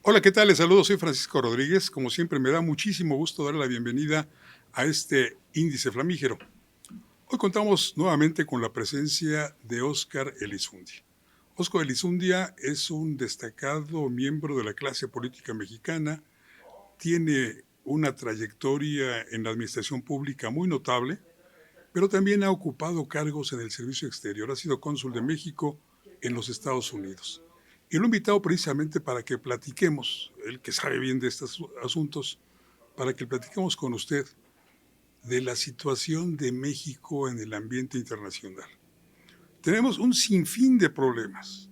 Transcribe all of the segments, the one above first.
Hola, ¿qué tal? Les saludo, soy Francisco Rodríguez. Como siempre, me da muchísimo gusto darle la bienvenida a este índice flamígero. Hoy contamos nuevamente con la presencia de Óscar Elizundia. Óscar Elizundia es un destacado miembro de la clase política mexicana, tiene una trayectoria en la administración pública muy notable, pero también ha ocupado cargos en el servicio exterior. Ha sido cónsul de México en los Estados Unidos. Y lo he invitado precisamente para que platiquemos, él que sabe bien de estos asuntos, para que platiquemos con usted de la situación de México en el ambiente internacional. Tenemos un sinfín de problemas.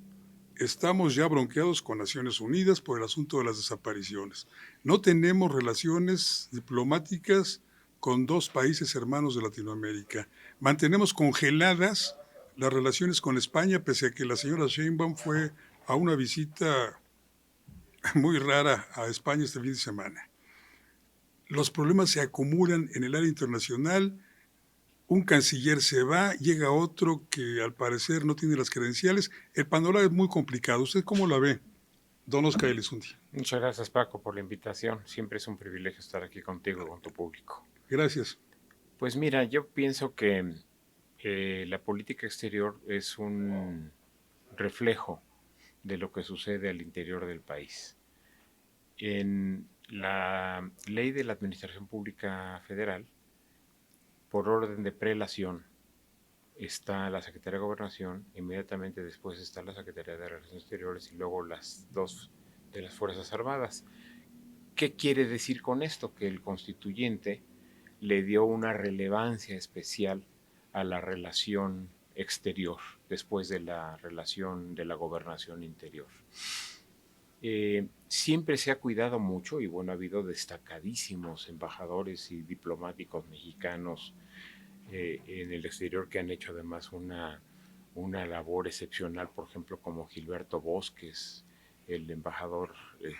Estamos ya bronqueados con Naciones Unidas por el asunto de las desapariciones. No tenemos relaciones diplomáticas con dos países hermanos de Latinoamérica. Mantenemos congeladas las relaciones con España, pese a que la señora Sheinbaum fue a una visita muy rara a España este fin de semana. Los problemas se acumulan en el área internacional. Un canciller se va, llega otro que al parecer no tiene las credenciales. El panorama es muy complicado. ¿Usted cómo la ve, don Oscar Elizundia? Muchas gracias, Paco, por la invitación. Siempre es un privilegio estar aquí contigo, con tu público. Gracias. Pues mira, yo pienso que la política exterior es un reflejo de lo que sucede al interior del país. En la ley de la Administración Pública Federal, por orden de prelación, está la Secretaría de Gobernación, inmediatamente después está la Secretaría de Relaciones Exteriores y luego las dos de las Fuerzas Armadas. ¿Qué quiere decir con esto? Que el constituyente le dio una relevancia especial a la relación exterior después de la relación de la gobernación interior. Siempre se ha cuidado mucho y bueno, ha habido destacadísimos embajadores y diplomáticos mexicanos en el exterior que han hecho además una labor excepcional, por ejemplo, como Gilberto Bosques, el embajador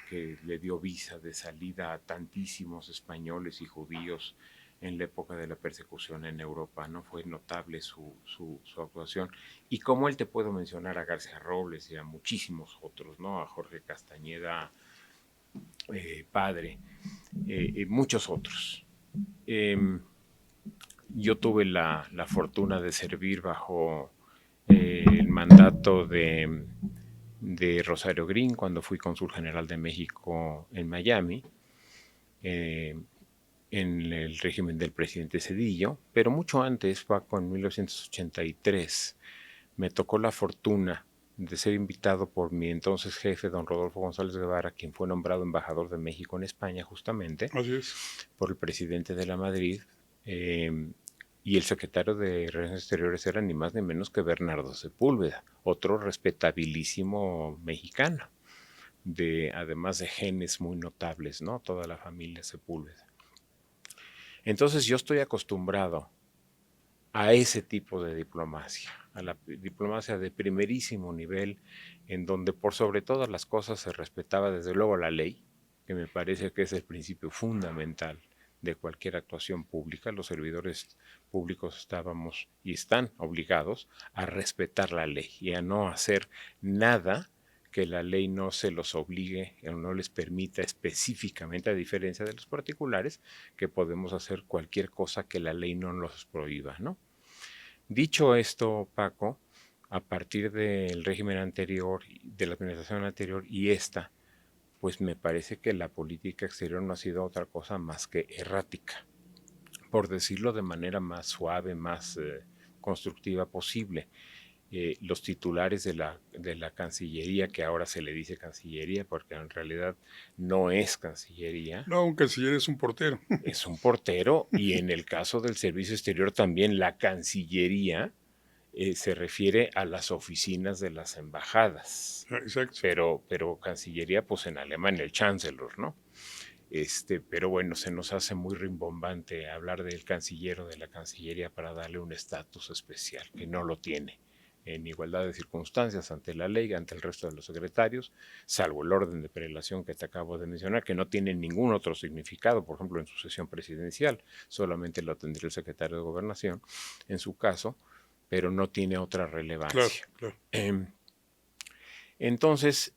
que le dio visa de salida a tantísimos españoles y judíos en la época de la persecución en Europa, ¿no? Fue notable su actuación. Y como él te puedo mencionar a García Robles y a muchísimos otros, ¿no? A Jorge Castañeda, padre, muchos otros. Yo tuve la fortuna de servir bajo el mandato de Rosario Green cuando fui cónsul general de México en Miami, eh, en el régimen del presidente Cedillo, pero mucho antes, Paco, en 1983, me tocó la fortuna de ser invitado por mi entonces jefe, don Rodolfo González Guevara, quien fue nombrado embajador de México en España justamente, Así es. por el presidente de la Madrid, y el secretario de Relaciones Exteriores era ni más ni menos que Bernardo Sepúlveda, otro respetabilísimo mexicano, además de genes muy notables, ¿no? Toda la familia Sepúlveda. Entonces yo estoy acostumbrado a ese tipo de diplomacia, a la diplomacia de primerísimo nivel, en donde por sobre todas las cosas se respetaba desde luego la ley, que me parece que es el principio fundamental de cualquier actuación pública. Los servidores públicos estábamos y están obligados a respetar la ley y a no hacer nada que la ley no se los obligue o no les permita específicamente, a diferencia de los particulares, que podemos hacer cualquier cosa que la ley no nos prohíba, ¿no? Dicho esto, Paco, a partir del régimen anterior, de la administración anterior y esta, pues me parece que la política exterior no ha sido otra cosa más que errática, por decirlo de manera más suave, más constructiva posible. Los titulares de la Cancillería, que ahora se le dice Cancillería porque en realidad no es Cancillería, No, un canciller es un portero. es un portero, y en el caso del Servicio Exterior también la Cancillería se refiere a las oficinas de las embajadas, Exacto. pero Cancillería pues en alemán el Chancellor, ¿no? Pero bueno, se nos hace muy rimbombante hablar del canciller o de la Cancillería para darle un estatus especial, que no lo tiene en igualdad de circunstancias ante la ley, ante el resto de los secretarios, salvo el orden de prelación que te acabo de mencionar, que no tiene ningún otro significado, por ejemplo, en sucesión presidencial, solamente lo tendría el secretario de Gobernación, en su caso, pero no tiene otra Claro, relevancia. claro. Entonces,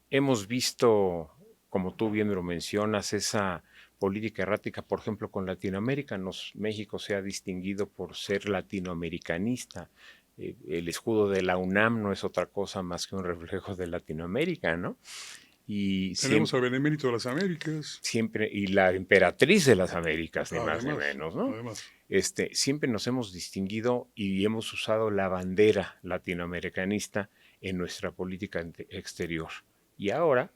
hemos visto, como tú bien lo mencionas, esa política errática, por ejemplo, con Latinoamérica. México se ha distinguido por ser latinoamericanista. El escudo de la UNAM no es otra cosa más que un reflejo de Latinoamérica, ¿no? Y Tenemos siempre, al Benemérito de las Américas, siempre, y la emperatriz de las Américas, ni más ni además, menos, ¿no? además. Siempre nos hemos distinguido y hemos usado la bandera latinoamericanista en nuestra política exterior. Y ahora,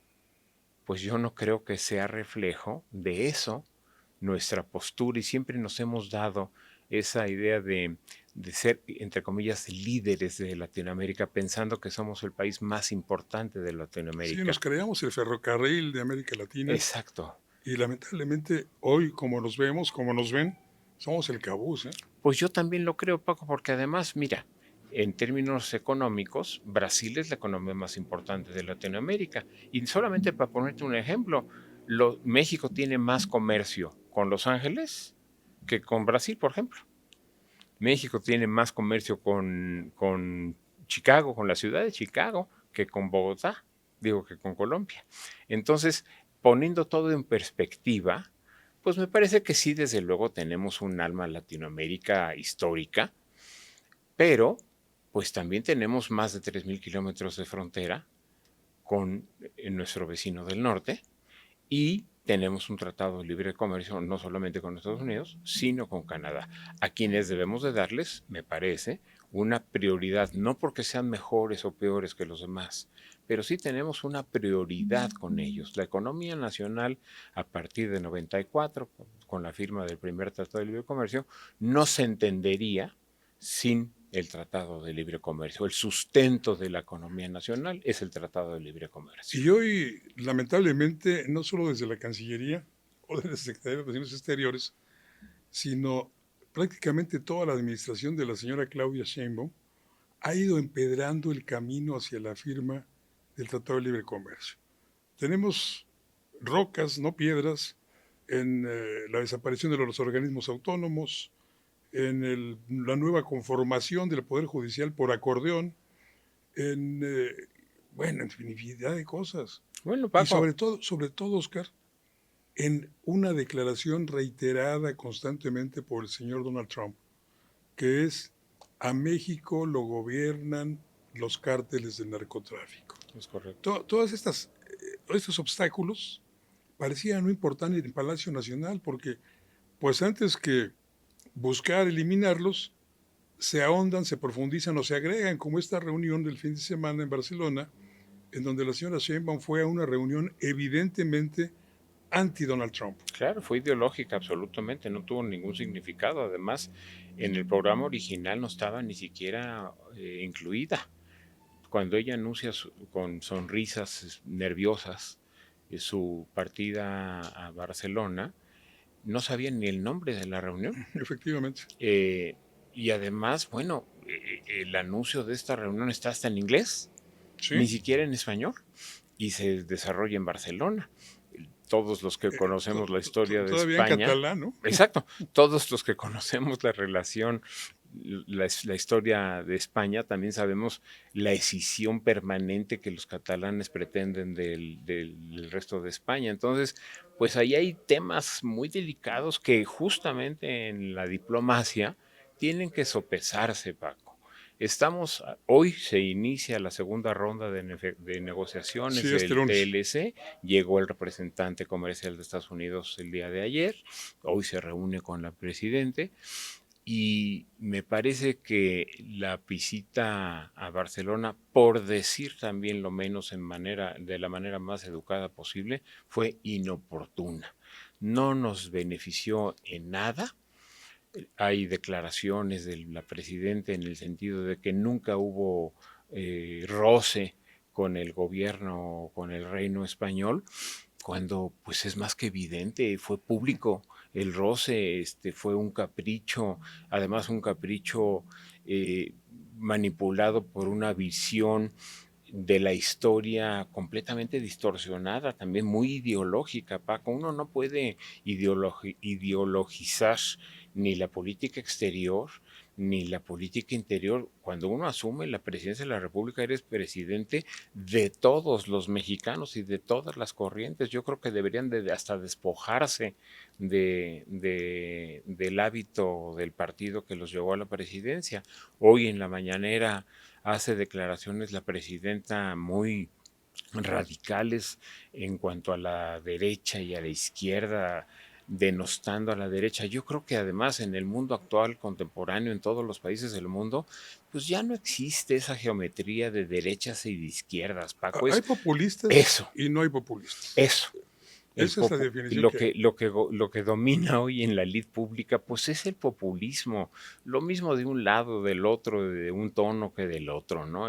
pues yo no creo que sea reflejo de eso nuestra postura, y siempre nos hemos dado esa idea de ser, entre comillas, líderes de Latinoamérica, pensando que somos el país más importante de Sí, nos Latinoamérica. creamos el ferrocarril de América Latina Exacto. y lamentablemente hoy, como nos vemos, como nos ven, somos el cabuz, ¿eh? Pues yo también lo creo, Paco, porque además, mira, en términos económicos, Brasil es la economía más importante de Latinoamérica. Y solamente para ponerte un ejemplo, México tiene más comercio con Los Ángeles que con Brasil, por ejemplo. México tiene más comercio con Chicago, con la ciudad de Chicago, que con Bogotá, digo que con Colombia. Entonces, poniendo todo en perspectiva, pues me parece que sí, desde luego tenemos un alma Latinoamérica histórica, pero pues también tenemos más de 3.000 kilómetros de frontera con nuestro vecino del norte, y tenemos un tratado de libre comercio no solamente con Estados Unidos, sino con Canadá, a quienes debemos de darles, me parece, una prioridad, no porque sean mejores o peores que los demás, pero sí tenemos una prioridad con ellos. La economía nacional, a partir de 94, con la firma del primer Tratado de Libre Comercio, no se entendería sin el Tratado de Libre Comercio. El sustento de la economía nacional es el Tratado de Libre Comercio. Y hoy, lamentablemente, no solo desde la Cancillería o desde la Secretaría de Relaciones Exteriores, sino prácticamente toda la administración de la señora Claudia Sheinbaum ha ido empedrando el camino hacia la firma del Tratado de Libre Comercio. Tenemos rocas, no piedras, en la desaparición de los organismos autónomos, en la nueva conformación del Poder Judicial por acordeón, en, bueno, en infinidad de cosas. Bueno, Y Paco, sobre todo, Oscar, en una declaración reiterada constantemente por el señor Donald Trump, que es: a México lo gobiernan los cárteles del narcotráfico. es correcto. Todas estos obstáculos parecían no importar en el Palacio Nacional, porque pues antes que buscar eliminarlos, se ahondan, se profundizan o se agregan, como esta reunión del fin de semana en Barcelona, en donde la señora Sheinbaum fue a una reunión evidentemente anti-Donald Trump. Claro, fue ideológica absolutamente, no tuvo ningún significado. Además, en el programa original no estaba ni siquiera incluida. Cuando ella anuncia con sonrisas nerviosas su partida a Barcelona, no sabía ni el nombre de la reunión. Efectivamente. Eh, y además, bueno, el anuncio de esta reunión está hasta en inglés, ni Sí. siquiera en español, y se desarrolla en Barcelona. Todos los que conocemos la historia de Todavía en España, catalán, ¿no? exacto, todos los que conocemos la relación, la historia de España, también sabemos la escisión permanente que los catalanes pretenden del resto de España. Entonces, pues ahí hay temas muy delicados que justamente en la diplomacia tienen que sopesarse, Paco. Hoy se inicia la segunda ronda de negociaciones Sí, este del lunes. TLC. Llegó el representante comercial de Estados Unidos el día de ayer. Hoy se reúne con la presidente. Y me parece que la visita a Barcelona, por decir también lo menos de la manera más educada posible, fue inoportuna. No nos benefició en nada. Hay declaraciones de la presidenta en el sentido de que nunca hubo roce con el gobierno, con el reino español, cuando pues es más que evidente, fue público el roce, fue un capricho, además un capricho manipulado por una visión de la historia completamente distorsionada, también muy ideológica, Paco. Uno no puede ideologizar ni la política exterior, ni la política interior. Cuando uno asume la presidencia de la República, eres presidente de todos los mexicanos y de todas las corrientes. Yo creo que deberían de hasta despojarse del hábito del partido que los llevó a la presidencia. Hoy en la mañanera hace declaraciones la presidenta muy radicales en cuanto a la derecha y a la izquierda, denostando a la derecha. Yo creo que además en el mundo actual, contemporáneo, en todos los países del mundo, pues ya no existe esa geometría de derechas y de izquierdas, Paco. Hay populistas eso, y no hay populistas. eso. Esa es la definición. Lo que domina hoy en la lid pública, pues es el populismo. Lo mismo de un lado, del otro, de un tono que del otro, ¿no?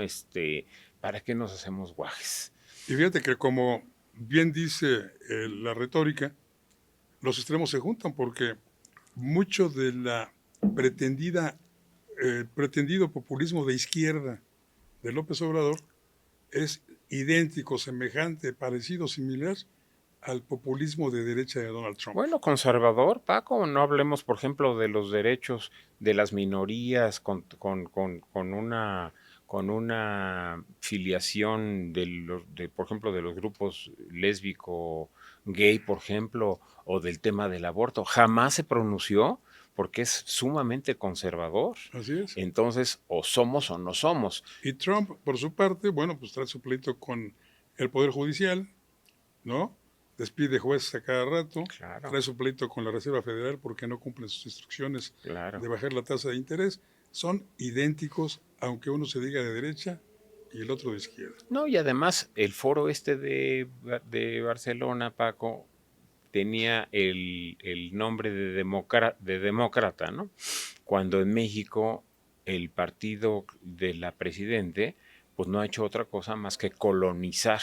¿Para qué nos hacemos guajes? Y fíjate que, como bien dice la retórica, los extremos se juntan, porque mucho de la pretendido populismo de izquierda de López Obrador es idéntico, semejante, parecido, similar al populismo de derecha de Donald Trump. Bueno, conservador, Paco. No hablemos, por ejemplo, de los derechos de las minorías con una filiación por ejemplo, de los grupos lésbico, gay, por ejemplo, o del tema del aborto. Jamás se pronunció, porque es sumamente conservador. Así es. Entonces, o somos o no somos. Y Trump, por su parte, bueno, pues trae su pleito con el Poder Judicial, ¿no? Despide jueces a cada rato, Claro. Trae su pleito con la Reserva Federal porque no cumplen sus instrucciones Claro. de bajar la tasa de interés. Son idénticos, aunque uno se diga de derecha y el otro de izquierda. No, y además el foro de Barcelona, Paco, tenía el nombre de demócrata, ¿no? Cuando en México el partido de la presidente pues no ha hecho otra cosa más que colonizar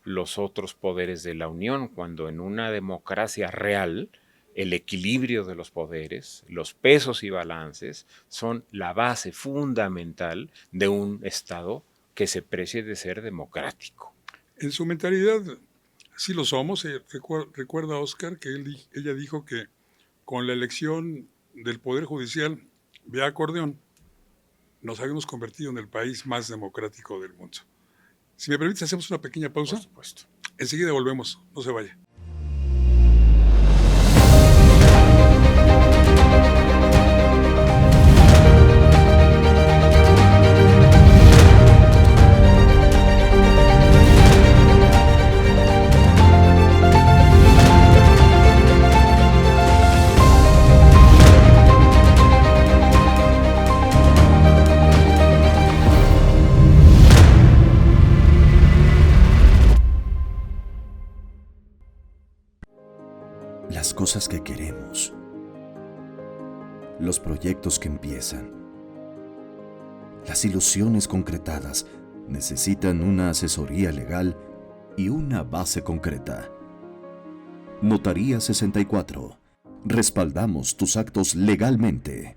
los otros poderes de la Unión, cuando en una democracia real el equilibrio de los poderes, los pesos y balances son la base fundamental de un Estado que se precie de ser democrático. En su mentalidad sí lo somos. Recuerda, Oscar, que ella dijo que con la elección del Poder Judicial vía acordeón nos habíamos convertido en el país más democrático del mundo. Si me permites, hacemos una pequeña pausa. Por supuesto. Enseguida volvemos, no se vaya. Las cosas que queremos, los proyectos que empiezan, las ilusiones concretadas necesitan una asesoría legal y una base concreta. Notaría 64. Respaldamos tus actos legalmente.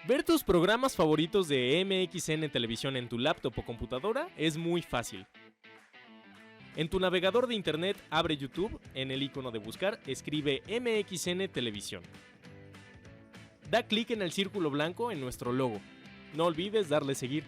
Ver tus programas favoritos de MXN Televisión en tu laptop o computadora es muy fácil. En tu navegador de internet abre YouTube, en el icono de buscar escribe MXN Televisión. Da clic en el círculo blanco en nuestro logo. no olvides darle seguir.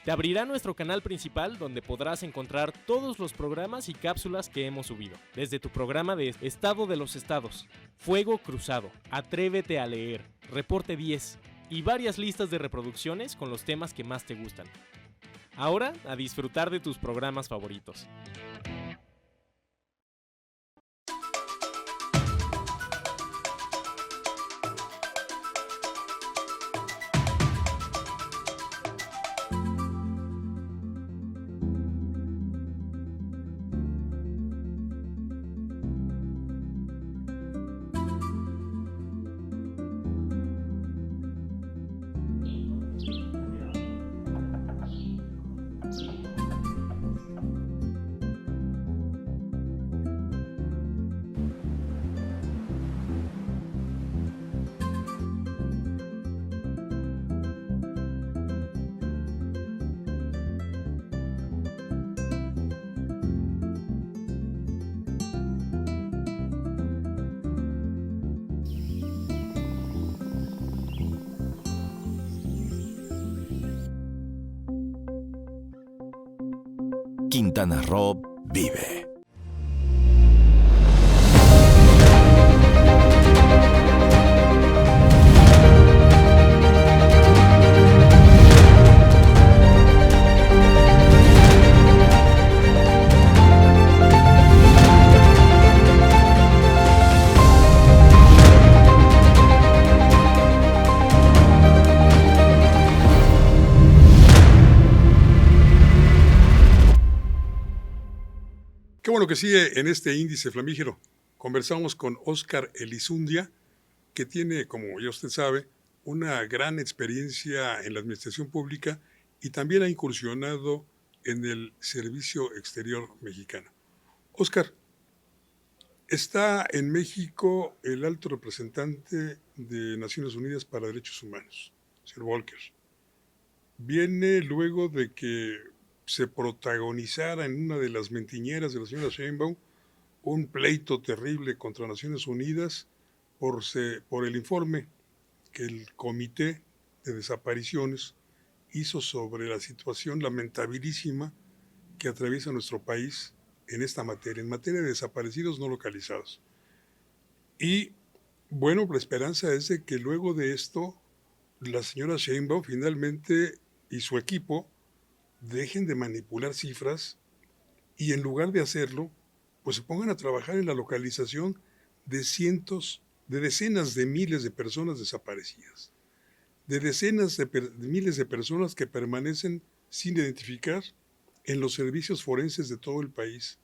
Te abrirá nuestro canal principal donde podrás encontrar todos los programas y cápsulas que hemos subido, desde tu programa de Estado de los Estados, Fuego Cruzado, Atrévete a leer, Reporte 10 y varias listas de reproducciones con los temas que más te gustan. Ahora, a disfrutar de tus programas favoritos. Quintana Roo vive. Qué bueno que sigue en este índice flamígero. Conversamos con Óscar Elizundia, que tiene, como ya usted sabe, una gran experiencia en la administración pública y también ha incursionado en el servicio exterior mexicano. Óscar, está en México el alto representante de Naciones Unidas para Derechos Humanos, Sir Volker. Viene luego de que se protagonizara en una de las mentiñeras de la señora Sheinbaum un pleito terrible contra Naciones Unidas por el informe que el Comité de Desapariciones hizo sobre la situación lamentabilísima que atraviesa nuestro país en esta materia, en materia de desaparecidos no localizados. Y bueno, la esperanza es de que luego de esto la señora Sheinbaum finalmente y su equipo dejen de manipular cifras y en lugar de hacerlo, pues se pongan a trabajar en la localización de decenas de miles de personas desaparecidas, de decenas de miles de personas que permanecen sin identificar en los servicios forenses de todo el país,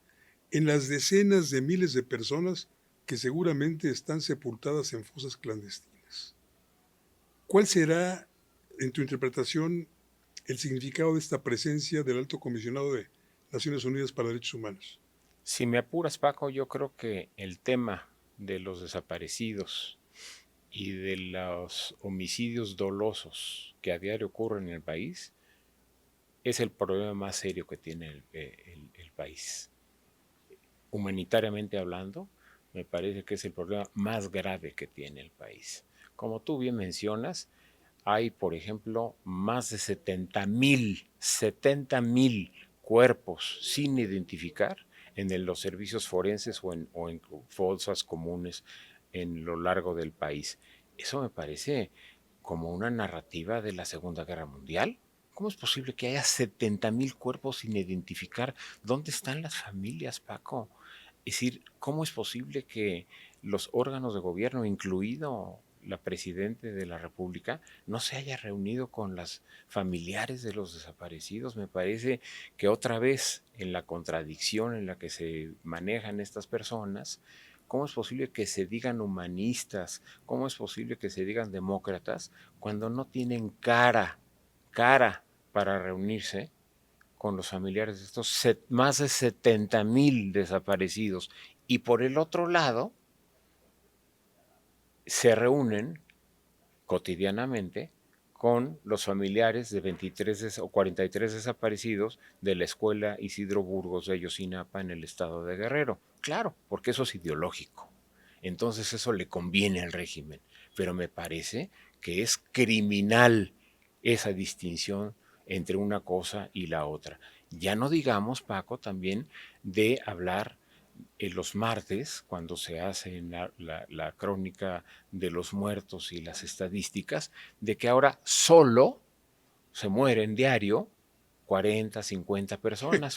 en las decenas de miles de personas que seguramente están sepultadas en fosas clandestinas. ¿Cuál será, en tu interpretación, el significado de esta presencia del Alto Comisionado de Naciones Unidas para Derechos Humanos? Si me apuras, Paco, yo creo que el tema de los desaparecidos y de los homicidios dolosos que a diario ocurren en el país es el problema más serio que tiene el país. Humanitariamente hablando, me parece que es el problema más grave que tiene el país. Como tú bien mencionas, hay, por ejemplo, más de 70,000 cuerpos sin identificar en los servicios forenses o en fosas comunes en lo largo del país. Eso me parece como una narrativa de la Segunda Guerra Mundial. ¿Cómo es posible que haya 70,000 cuerpos sin identificar? ¿Dónde están las familias, Paco? Es decir, ¿cómo es posible que los órganos de gobierno, incluido la Presidenta de la República, no se haya reunido con las familiares de los desaparecidos? Me parece que otra vez, en la contradicción en la que se manejan estas personas, ¿cómo es posible que se digan humanistas? ¿Cómo es posible que se digan demócratas cuando no tienen cara para reunirse con los familiares de estos más de 70,000 desaparecidos? Y por el otro lado, se reúnen cotidianamente con los familiares de 23 o 43 desaparecidos de la escuela Isidro Burgos de Ayotzinapa en el estado de Guerrero. Claro, porque eso es ideológico. Entonces eso le conviene al régimen. Pero me parece que es criminal esa distinción entre una cosa y la otra. Ya no digamos, Paco, también de hablar en los martes, cuando se hace la crónica de los muertos y las estadísticas, de que ahora solo se mueren diario 40, 50 personas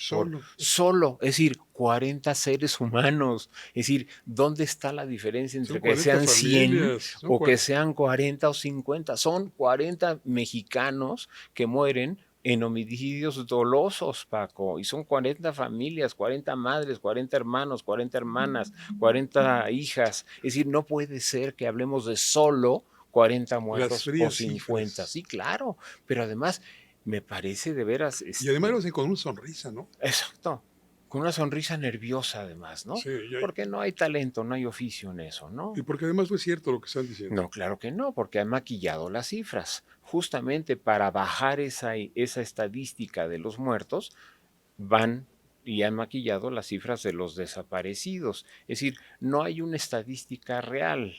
solo, es decir, 40 seres humanos. Es decir, ¿dónde está la diferencia entre que sean 100 o que sean 40 o 50? Son 40 mexicanos que mueren en homicidios dolosos, Paco, y son 40 familias, 40 madres, 40 hermanos, 40 hermanas, 40 hijas. Es decir, no puede ser que hablemos de solo 40 muertos o 50. Cifras. Sí, claro, pero además me parece de veras... Y además lo hacen con una sonrisa, ¿no? Exacto, con una sonrisa nerviosa además, ¿no? Sí, porque no hay talento, no hay oficio en eso, ¿no? Y porque además no es cierto lo que están diciendo. No, claro que no, porque han maquillado las cifras. Justamente para bajar esa estadística de los muertos, van y han maquillado las cifras de los desaparecidos. Es decir, no hay una estadística real.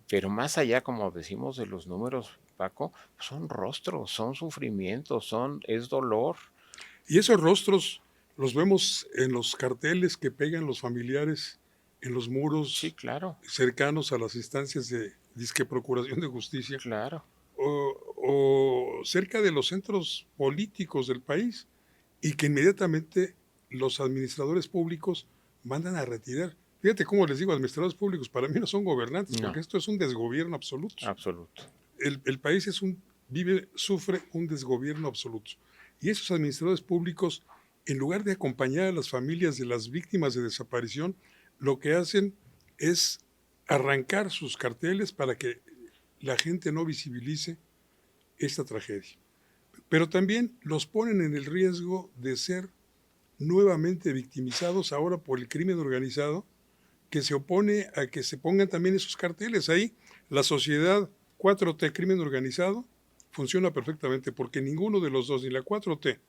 Pero más allá, como decimos, de los números, Paco, son rostros, son sufrimientos, es dolor. Y esos rostros los vemos en los carteles que pegan los familiares en los muros, sí, claro, cercanos a las instancias de disque procuración de justicia, claro, o cerca de los centros políticos del país, y que inmediatamente los administradores públicos mandan a retirar. Fíjate cómo les digo, administradores públicos, para mí no son gobernantes, porque esto es un desgobierno absoluto. Absoluto. El país sufre un desgobierno absoluto. Y esos administradores públicos, en lugar de acompañar a las familias de las víctimas de desaparición, lo que hacen es arrancar sus carteles para que la gente no visibilice esta tragedia. Pero también los ponen en el riesgo de ser nuevamente victimizados ahora por el crimen organizado, que se opone a que se pongan también esos carteles. Ahí la sociedad 4T, crimen organizado, funciona perfectamente, porque ninguno de los dos, ni la 4T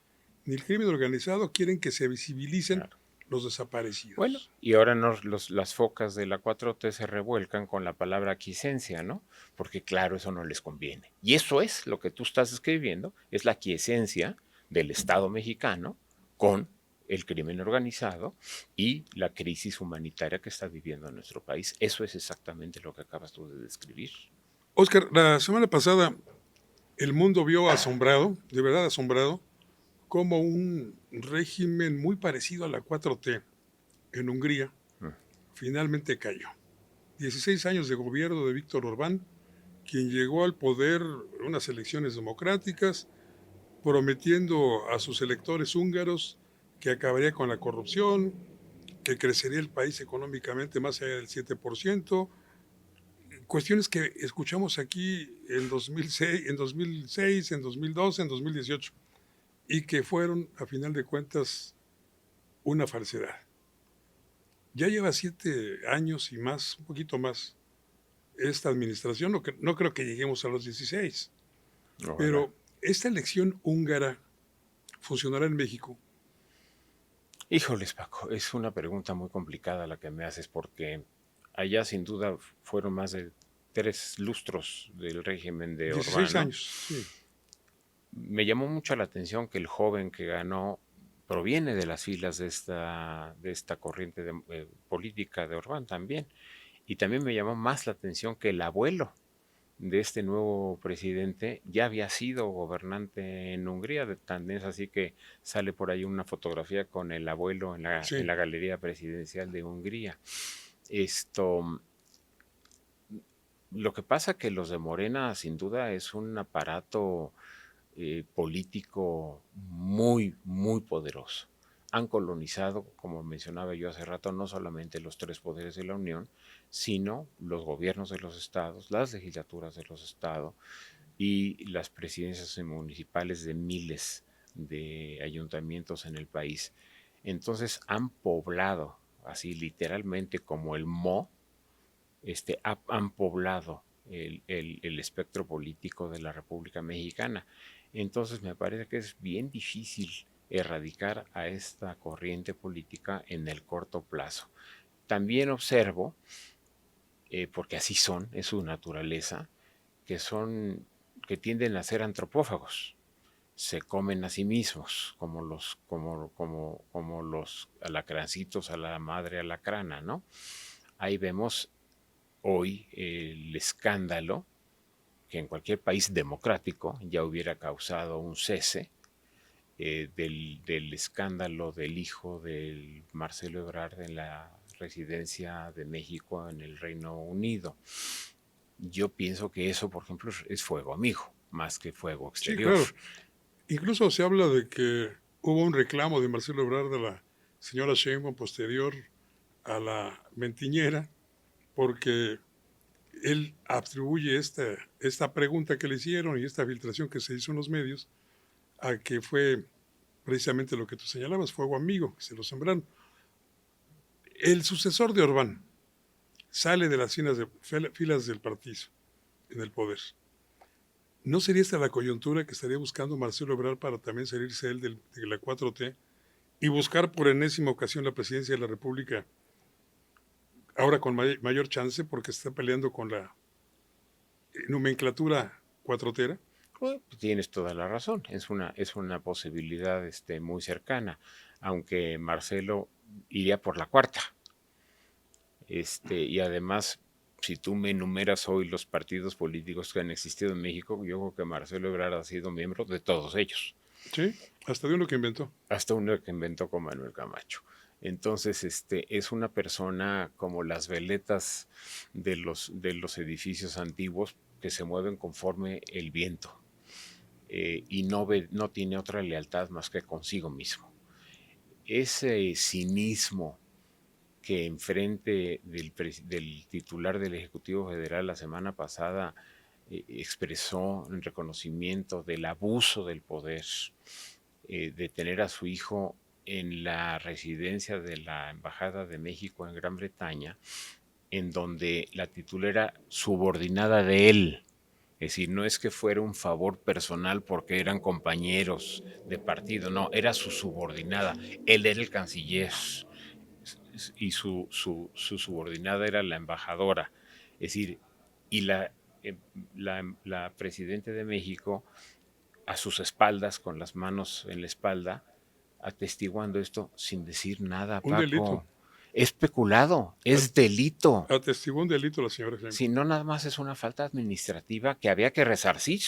ni el crimen organizado, quieren que se visibilicen los desaparecidos. Bueno, y ahora las focas de la 4T se revuelcan con la palabra aquiescencia, ¿no? Porque claro, eso no les conviene. Y eso es lo que tú estás escribiendo, es la aquiescencia del Estado mexicano con el crimen organizado y la crisis humanitaria que está viviendo nuestro país. Eso es exactamente lo que acabas tú de describir. Óscar, la semana pasada el mundo vio asombrado, de verdad asombrado, como un régimen muy parecido a la 4T en Hungría finalmente cayó. 16 años de gobierno de Víctor Orbán, quien llegó al poder en unas elecciones democráticas, prometiendo a sus electores húngaros que acabaría con la corrupción, que crecería el país económicamente más allá del 7%, cuestiones que escuchamos aquí en 2006, en 2012, en 2018, y que fueron, a final de cuentas, una falsedad. Ya lleva 7 años y más, un poquito más, esta administración. No creo que lleguemos a los 16. No, pero esta elección húngara funcionará en México. Híjoles, Paco, es una pregunta muy complicada la que me haces, porque allá sin duda fueron más de 3 lustros del régimen de Orbán. 16 años, sí. Me llamó mucho la atención que el joven que ganó proviene de las filas de esta corriente política de Orbán también. Y también me llamó más la atención que el abuelo de este nuevo presidente ya había sido gobernante en Hungría, también es así que sale por ahí una fotografía con el abuelo en la galería presidencial de Hungría. Lo que pasa que los de Morena sin duda es un aparato político muy, muy poderoso. Han colonizado, como mencionaba yo hace rato, no solamente los 3 poderes de la Unión, sino los gobiernos de los estados, las legislaturas de los estados y las presidencias municipales de miles de ayuntamientos en el país. Entonces han poblado, así literalmente como el mo, han poblado el espectro político de la República Mexicana. Entonces me parece que es bien difícil erradicar a esta corriente política en el corto plazo. También observo, porque así son, es su naturaleza, que son que tienden a ser antropófagos. Se comen a sí mismos, como los alacrancitos a la madre alacrana, ¿no? Ahí vemos hoy el escándalo que en cualquier país democrático ya hubiera causado un cese del escándalo del hijo del Marcelo Ebrard en la residencia de México en el Reino Unido. Yo pienso que eso, por ejemplo, es fuego amigo, más que fuego exterior. Sí, claro. Incluso se habla de que hubo un reclamo de Marcelo Ebrard de la señora Sheinbaum posterior a la mentiñera, porque él atribuye esta pregunta que le hicieron y esta filtración que se hizo en los medios a que fue precisamente lo que tú señalabas, fuego amigo, que se lo sembraron. El sucesor de Orbán sale de las filas del partido en el poder. ¿No sería esta la coyuntura que estaría buscando Marcelo Ebrard para también salirse él de la 4T y buscar por enésima ocasión la presidencia de la República, ahora con mayor chance porque está peleando con la nomenclatura cuatrotera? Pues, tienes toda la razón, es una posibilidad muy cercana, aunque Marcelo iría por la cuarta. Y además, si tú me enumeras hoy los partidos políticos que han existido en México, yo creo que Marcelo Ebrard ha sido miembro de todos ellos. Sí, hasta de uno que inventó. Hasta uno que inventó con Manuel Camacho. Entonces, es una persona como las veletas de los edificios antiguos que se mueven conforme el viento y no tiene otra lealtad más que consigo mismo. Ese cinismo que enfrente del titular del Ejecutivo Federal la semana pasada expresó en reconocimiento del abuso del poder, de tener a su hijo en la residencia de la Embajada de México en Gran Bretaña, en donde la titular era subordinada de él. Es decir, no es que fuera un favor personal porque eran compañeros de partido, no, era su subordinada. Él era el canciller y su subordinada era la embajadora. Es decir, y la presidenta de México a sus espaldas, con las manos en la espalda, atestiguando esto sin decir nada, Paco. Un delito. Es peculado, es delito. Atestiguó un delito la señora Sheinbaum. Si no, nada más es una falta administrativa que había que resarcir.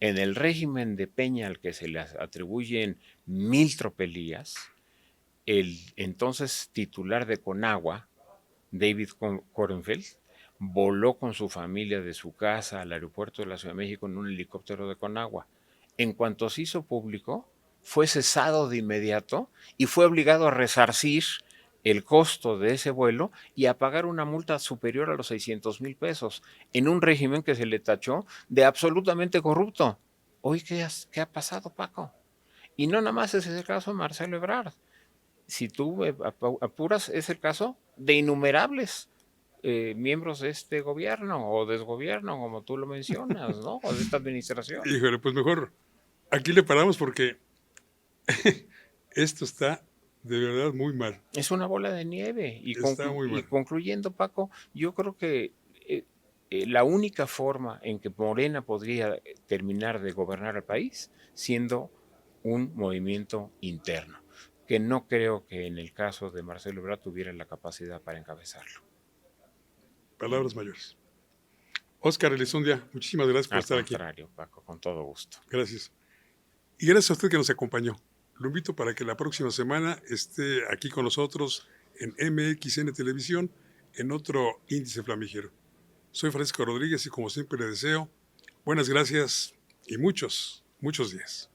En el régimen de Peña, al que se le atribuyen 1000 tropelías, el entonces titular de Conagua, David Cornfeld, voló con su familia de su casa al aeropuerto de la Ciudad de México en un helicóptero de Conagua. En cuanto se hizo público, fue cesado de inmediato y fue obligado a resarcir el costo de ese vuelo y a pagar una multa superior a los 600,000 pesos en un régimen que se le tachó de absolutamente corrupto. Hoy, ¿qué ha pasado, Paco? Y no nada más es el caso de Marcelo Ebrard. Si tú apuras, es el caso de innumerables miembros de este gobierno o desgobierno, como tú lo mencionas, ¿no? O de esta administración. Híjole, pues mejor aquí le paramos porque esto está de verdad muy mal. Es una bola de nieve. Y concluyendo, Paco, yo creo que la única forma en que Morena podría terminar de gobernar el país siendo un movimiento interno, que no creo que en el caso de Marcelo Ebrard tuviera la capacidad para encabezarlo. Palabras mayores. Óscar Elizundia, muchísimas gracias por estar aquí. Al contrario, Paco, con todo gusto. Gracias. Y gracias a usted que nos acompañó. Lo invito para que la próxima semana esté aquí con nosotros en MXN Televisión en otro Índice Flamígero. Soy Francisco Rodríguez y como siempre le deseo buenas gracias y muchos días.